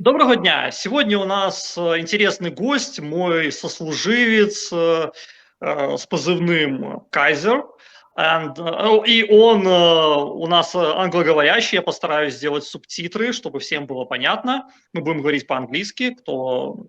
Доброго дня! Сегодня у нас интересный гость, мой сослуживец с позывным Кайзер. И он у нас англоговорящий, я постараюсь сделать субтитры, чтобы всем было понятно. Мы будем говорить по-английски, кто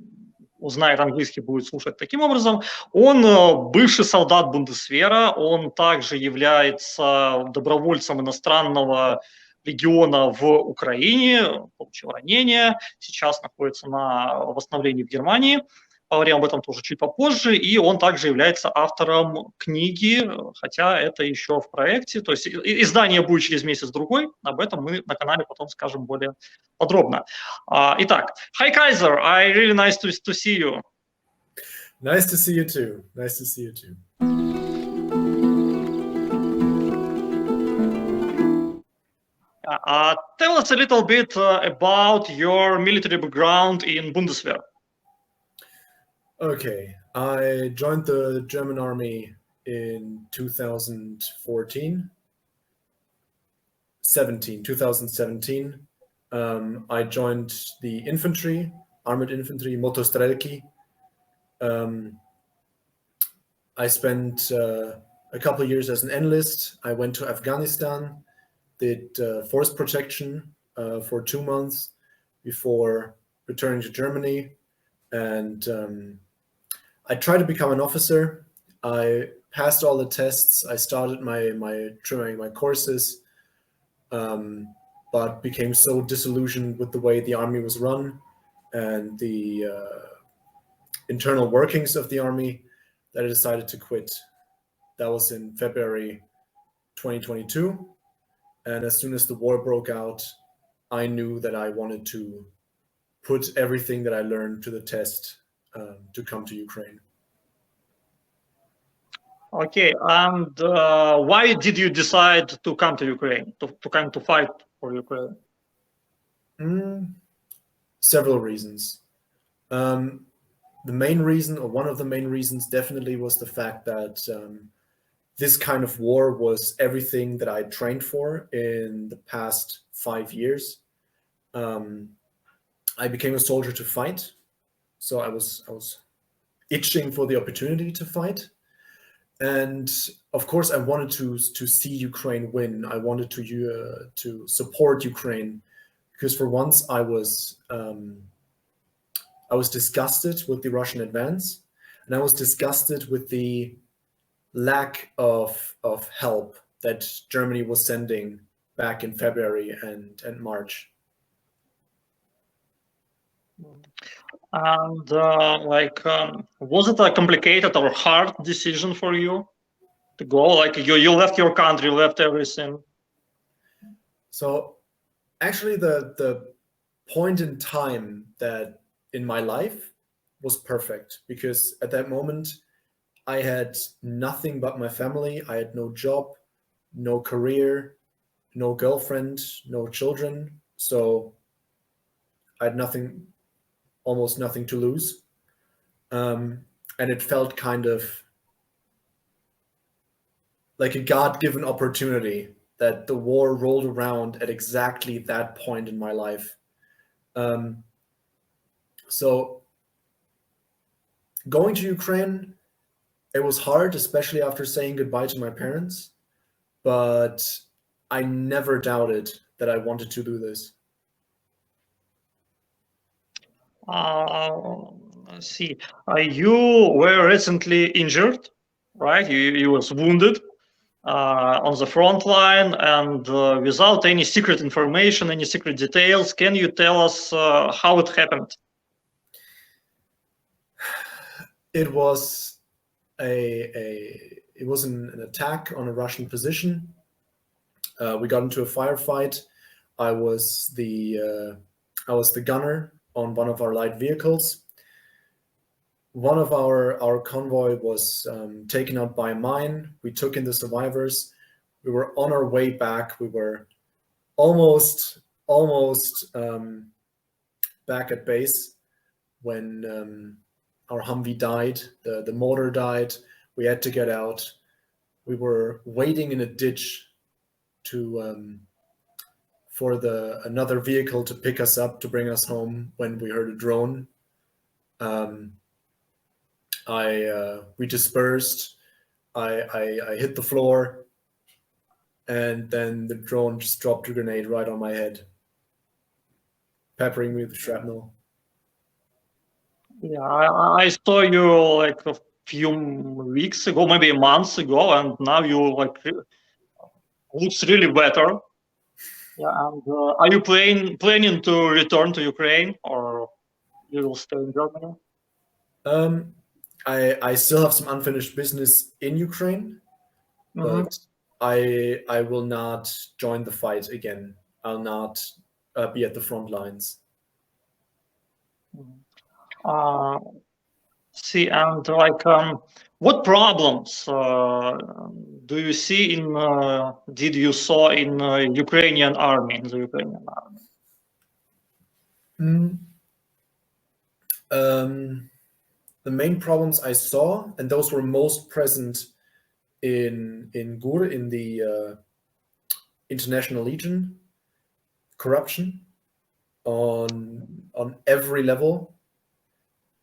узнает английский, будет слушать таким образом. Он бывший солдат Бундесвера, он также является добровольцем иностранного легиона в Украине, получил ранение, сейчас находится на восстановлении в Германии. Поговорим об этом тоже чуть попозже. И он также является автором книги, хотя это еще в проекте. То есть издание будет через месяц-другой. Об этом мы на канале потом скажем более подробно. Итак, hi Kaiser, I really nice to see you. Nice to see you too. Nice to see you too. Tell us a little bit about your military background in Bundeswehr. Okay, I joined the German army in 2017. I joined the infantry, armored infantry, Motostrelki. I spent a couple of years as an enlist. I went to Afghanistan, did force protection for 2 months before returning to Germany. And I tried to become an officer. I passed all the tests. I started my courses, but became so disillusioned with the way the army was run and the internal workings of the army that I decided to quit. That was in February 2022. And as soon as the war broke out, I knew that I wanted to put everything that I learned to the test to come to Ukraine. Okay, and why did you decide to come to Ukraine, to come to fight for Ukraine? Several reasons. The main reason, or one of the main reasons, definitely was the fact that this kind of war was everything that I trained for in the past 5 years. I became a soldier to fight, so I was itching for the opportunity to fight, and of course I wanted to see Ukraine win. I wanted to support Ukraine because for once I was disgusted with the Russian advance, and I was disgusted with the lack of help that Germany was sending back in February and March. And was it a complicated or hard decision for you to go? Like you left your country, left everything. So actually the point in time that in my life was perfect, because at that moment I had nothing but my family. I had no job, no career, no girlfriend, no children. So I had nothing, almost nothing to lose. And it felt kind of like a God-given opportunity that the war rolled around at exactly that point in my life. So going to Ukraine, it was hard, especially after saying goodbye to my parents, but I never doubted that I wanted to do this. Let's see. You were recently injured, right? You was wounded on the front line, and without any secret information, any secret details, can you tell us how it happened? It was an attack on a Russian position. We got into a firefight. I was the gunner on one of our light vehicles. One of our convoy was taken out by a mine. We took in the survivors. We were on our way back. We were almost back at base when our Humvee died. The motor died. We had to get out. We were waiting in a ditch to for another vehicle to pick us up to bring us home when we heard a drone. We dispersed. I hit the floor, and then the drone just dropped a grenade right on my head, peppering me with shrapnel. Yeah, I saw you like a few weeks ago, maybe months ago, and now you like looks really better. Yeah, and are you planning to return to Ukraine, or you will stay in Germany? I still have some unfinished business in Ukraine, but I will not join the fight again. I'll not be at the front lines. See, and like, what problems do you see did you saw in Ukrainian army, in the Ukrainian army? The main problems I saw, and those were most present in GUR, in the International Legion, corruption on every level,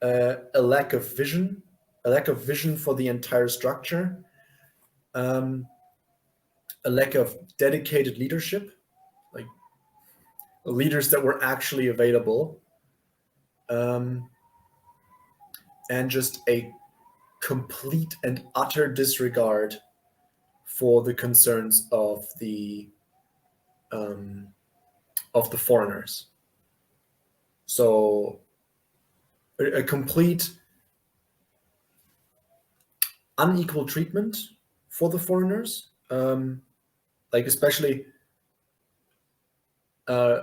a lack of vision for the entire structure, a lack of dedicated leadership, like leaders that were actually available, and just a complete and utter disregard for the concerns of the foreigners. So a complete unequal treatment for the foreigners, like especially a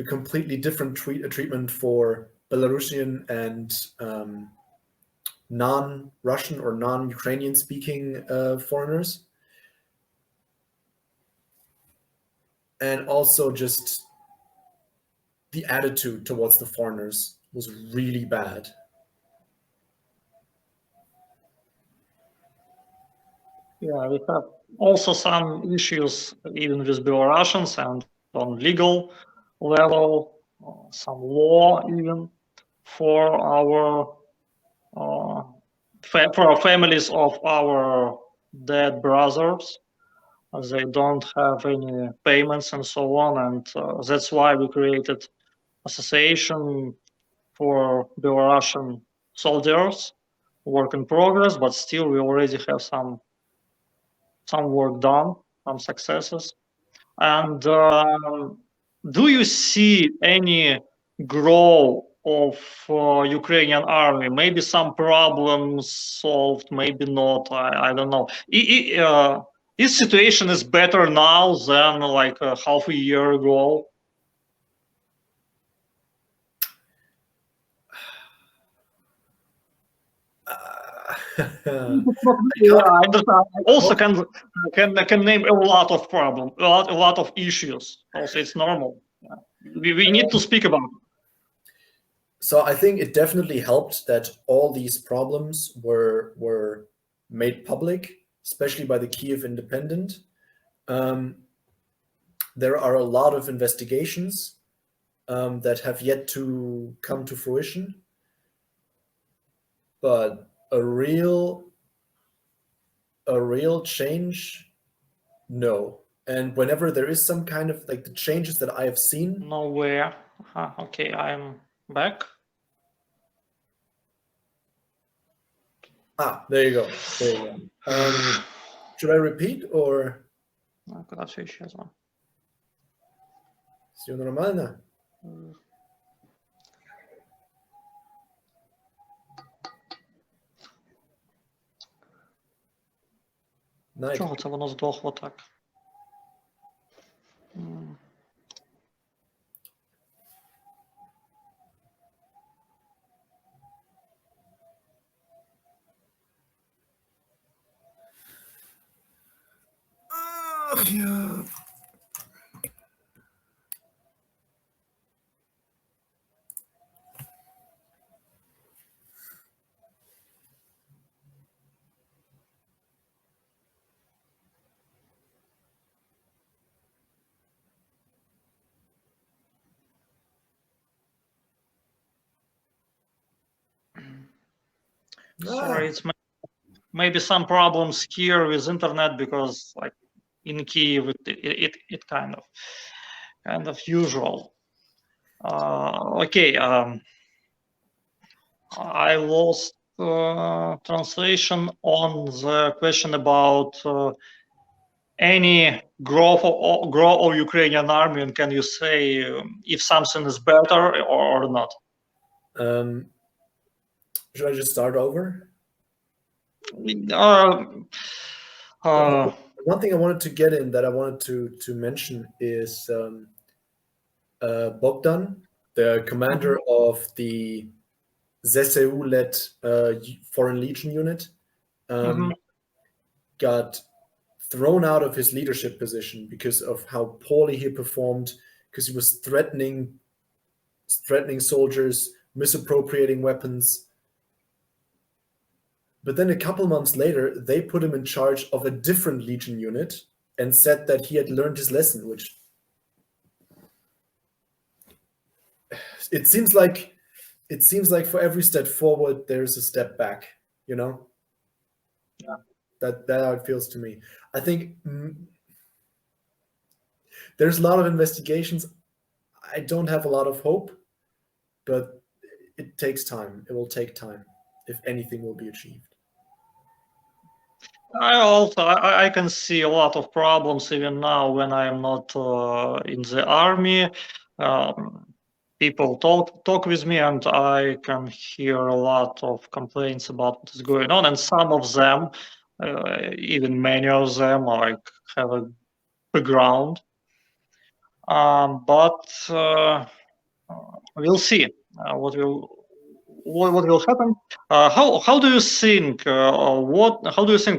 completely different treatment for Belarusian and non-Russian or non-Ukrainian speaking foreigners. And also just the attitude towards the foreigners was really bad. Yeah, we have also some issues even with Belarusians, and on legal level, some law even for our families of our dead brothers. They don't have any payments and so on, and that's why we created association for Belarusian soldiers, work in progress, but still we already have some work done, some successes. And do you see any growth of Ukrainian army? Maybe some problems solved, maybe not. I don't know. This situation is better now than like half a year ago. Yeah, I understand. I also can name a lot of problems, a lot of issues. Also, it's normal. Yeah. We need to speak about it. So I think it definitely helped that all these problems were made public, especially by the Kiev Independent. There are a lot of investigations that have yet to come to fruition, but a real change, no. And whenever there is some kind of like the changes that I have seen, Nowhere. Okay, I'm back. There you go. There you go. Should I repeat or? Куда все исчезло? Все нормально? Чого це воно здохло так? Yeah. Sorry, it's maybe some problems here with internet, because like in Kiev it kind of usual. Okay, I lost translation on the question about any growth of Ukrainian army, and can you say if something is better or not? Should I just start over? One thing I wanted to get in that I wanted to mention is Bogdan, the commander of the ZSU-led Foreign Legion unit, got thrown out of his leadership position because of how poorly he performed, because he was threatening soldiers, misappropriating weapons. But then a couple months later, they put him in charge of a different Legion unit and said that he had learned his lesson, which it seems like for every step forward, there's a step back, you know? Yeah. That's how it feels to me. I think there's a lot of investigations. I don't have a lot of hope, but it takes time. It will take time if anything will be achieved. I can see a lot of problems even now when I am not in the army. People talk with me, and I can hear a lot of complaints about what is going on, and some of them, even many of them, like have a background. But we'll see what will happen. How do you think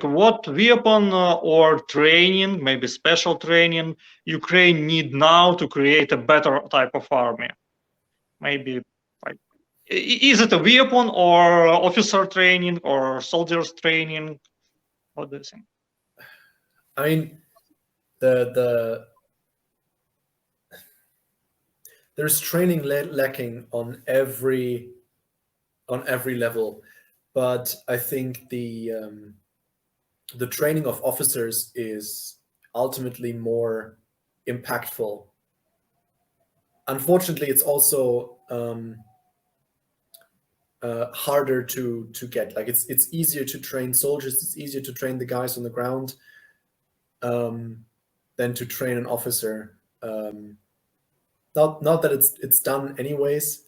what weapon or training, maybe special training, Ukraine need now to create a better type of army? Maybe like, is it a weapon or officer training or soldiers training? What do you think? I mean, there's training lacking on every level, but I think the training of officers is ultimately more impactful. Unfortunately, it's also harder to get. Like it's easier to train soldiers. It's easier to train the guys on the ground than to train an officer. Not that it's done anyways,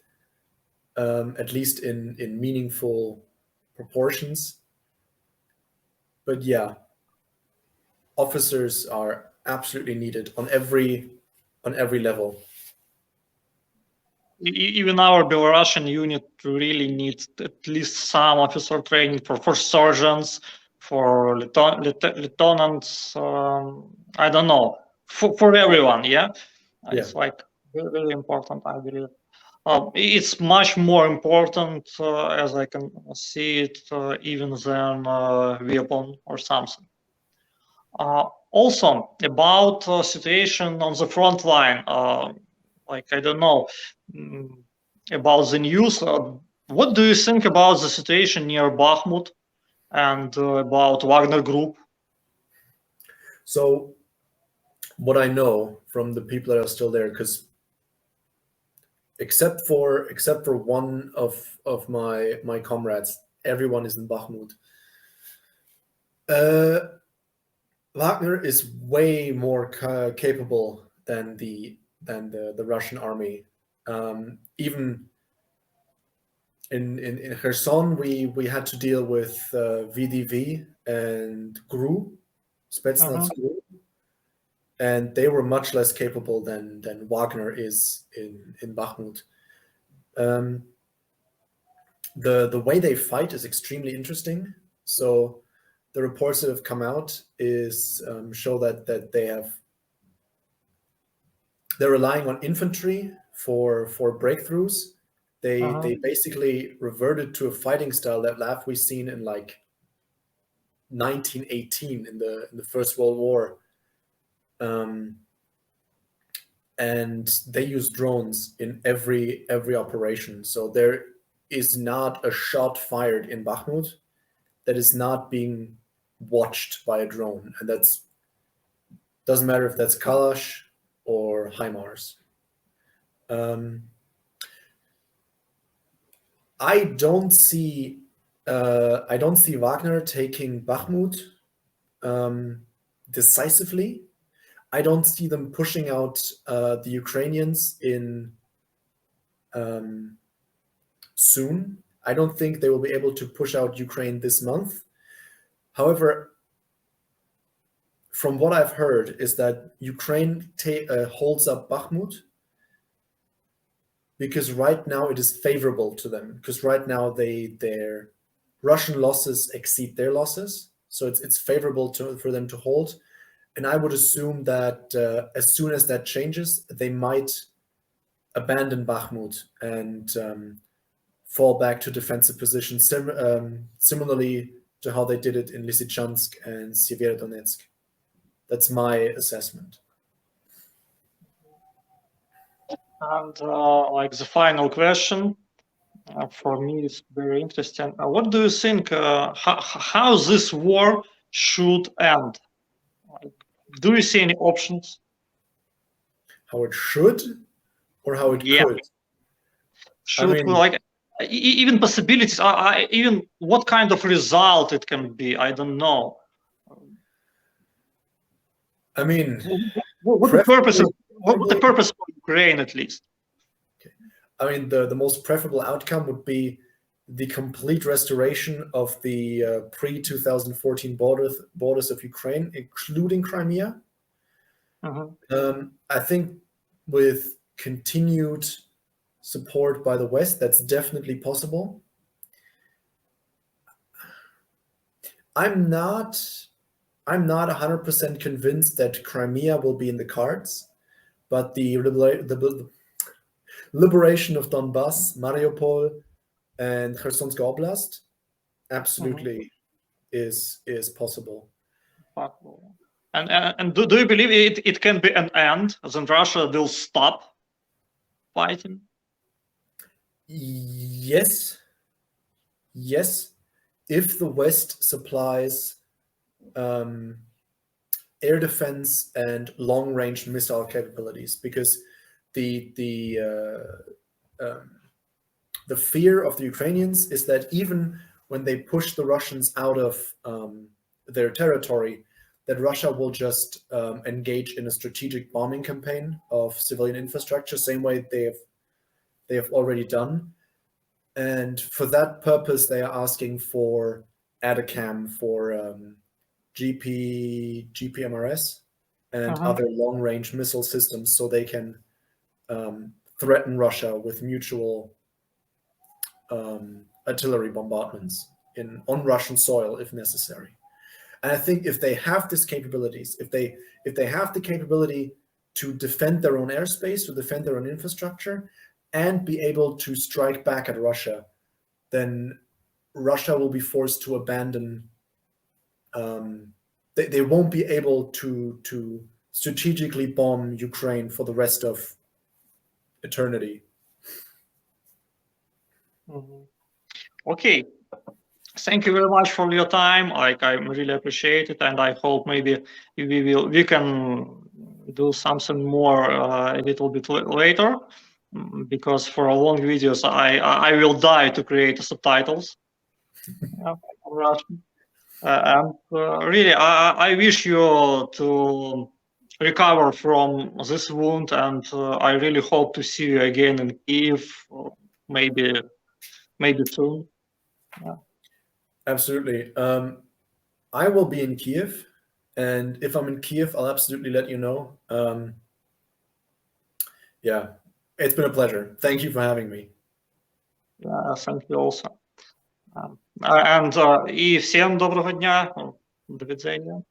at least in meaningful proportions. But yeah, officers are absolutely needed on every level. Even our Belarusian unit really needs at least some officer training for sergeants, for lieutenants. I don't know, for everyone. Yeah, it's like really important, I believe. It's much more important, as I can see it, even than weapon or something. Also, about situation on the front line, like, I don't know, about the news. What do you think about the situation near Bakhmut and about Wagner Group? So what I know from the people that are still there, because except for one of my comrades, everyone is in Bakhmut. Wagner is way more capable than the Russian army. Even in Kherson, we had to deal with VDV and GRU, Spetsnaz GRU, and they were much less capable than Wagner is in Bakhmut. The way they fight is extremely interesting. So the reports that have come out is show that they're relying on infantry for breakthroughs. They basically reverted to a fighting style that we've seen in like 1918 in the First World War. And they use drones in every operation. So is not a shot fired in Bakhmut that is not being watched by a drone, and that's doesn't matter if that's Kalash or HIMARS. I don't see Wagner taking Bakhmut decisively. I don't see them pushing out the Ukrainians in soon. I don't think they will be able to push out Ukraine this month. However, from what I've heard is that Ukraine holds up Bakhmut because right now it is favorable to them, because right now their Russian losses exceed their losses. So it's favorable for them to hold. And I would assume that as soon as that changes, they might abandon Bakhmut and fall back to defensive positions, similarly to how they did it in Lysychansk and Severodonetsk. That's my assessment. And like the final question for me is very interesting. What do you think? How this war should end? Like, do you see any options? How it should, or how it could? Should, I mean, like even possibilities? Even what kind of result it can be? I don't know. I mean, what the purpose of what the purpose for Ukraine, at least? Okay. I mean, the most preferable outcome would be the complete restoration of the pre-2014 borders of Ukraine, including Crimea. I think with continued support by the West, that's definitely possible. I'm not 100% convinced that Crimea will be in the cards, but the liberation of Donbass, Mariupol, and Khersonsk Oblast absolutely is possible. And do you believe it can be an end, as in Russia will stop fighting? Yes, if the West supplies air defense and long-range missile capabilities, because the fear of the Ukrainians is that even when they push the Russians out of their territory, that Russia will just engage in a strategic bombing campaign of civilian infrastructure, same way they have already done. And for that purpose, they are asking for ATACMS, for GPMRS, and other long-range missile systems, so they can threaten Russia with mutual artillery bombardments on Russian soil if necessary. And I think if they have these capabilities, if they have the capability to defend their own airspace, to defend their own infrastructure, and be able to strike back at Russia, then Russia will be forced to abandon. They won't be able to strategically bomb Ukraine for the rest of eternity. Okay. Thank you very much for your time. I really appreciate it, and I hope maybe we can do something more a little bit later, because for long videos I will die to create subtitles for Russian. And really, I wish you to recover from this wound, and I really hope to see you again in Kyiv, maybe soon. Yeah. Absolutely. I will be in Kyiv, and if I'm in Kyiv, I'll absolutely let you know. Yeah, it's been a pleasure. Thank you for having me. Yeah, thank you also. And і всім доброго дня. До відзення.